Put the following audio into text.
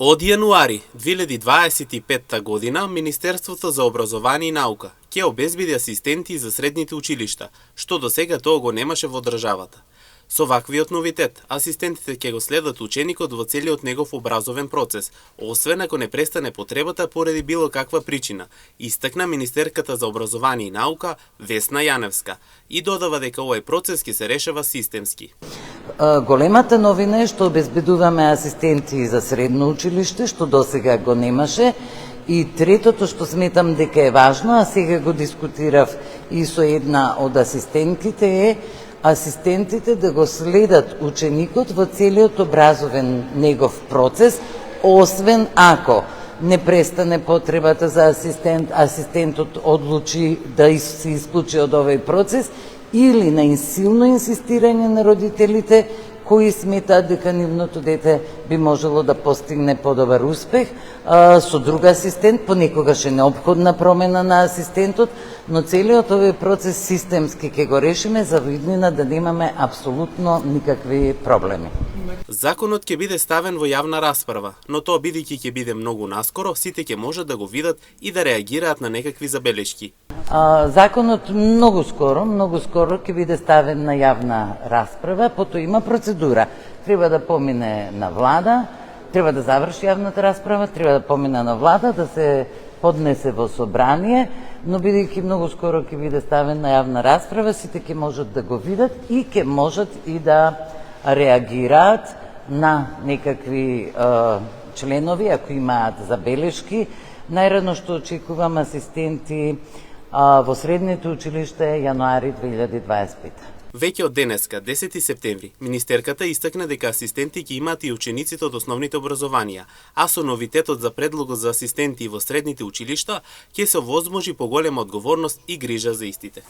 Од јануари 2025 година, Министерството за образование и наука ќе обезбеди асистенти за средните училишта, што до сега тоа го немаше во државата. Со ваквиот новитет, асистентите ќе го следат ученикот во целиот негов образовен процес, освен ако не престане потребата поради било каква причина, истакна министерката за образование и наука Весна Јаневска и додава дека овој процес ќе се решава системски. Големата новина е што обезбедуваме асистенти за средно училиште, што досега го немаше. И третото што сметам дека е важно, а сега го дискутирав и со една од асистентите, е асистентите да го следат ученикот во целиот образовен негов процес, освен ако не престане потребата за асистентот одлучи да се исклучи од овој процес, или на силно инсистирање на родителите кои сметаат дека нивното дете би можело да постигне подобар успех со друг асистент, понекогаш е неопходна промена на асистентот, но целиот овој процес системски ќе го решиме за иднина да немаме апсолутно никакви проблеми. Законот ќе биде ставен во јавна расправа, но тоа бидејќи ќе биде многу наскоро, сите ќе можат да го видат и да реагираат на некакви забелешки. Законот многу скоро ќе биде ставен на јавна расправа, потоа има процедура. Треба да помине на влада, треба да заврши јавната расправа, треба да помине на влада, да се поднесе во собрание, но бидејќи многу скоро ќе биде ставен на јавна расправа, сите ќе можат да го видат и ќе можат и да реагираат на некакви членови, ако имаат забелешки. Најрано што очекувам асистенти во средните училишта е јануари 2025. Веќе од денеска, 10 септември, министерката истакна дека асистенти ќе имаат и учениците од основните образованија, а со новитетот за предлогот за асистенти во средните училишта ќе се овозможи поголема одговорност и грижа за истите.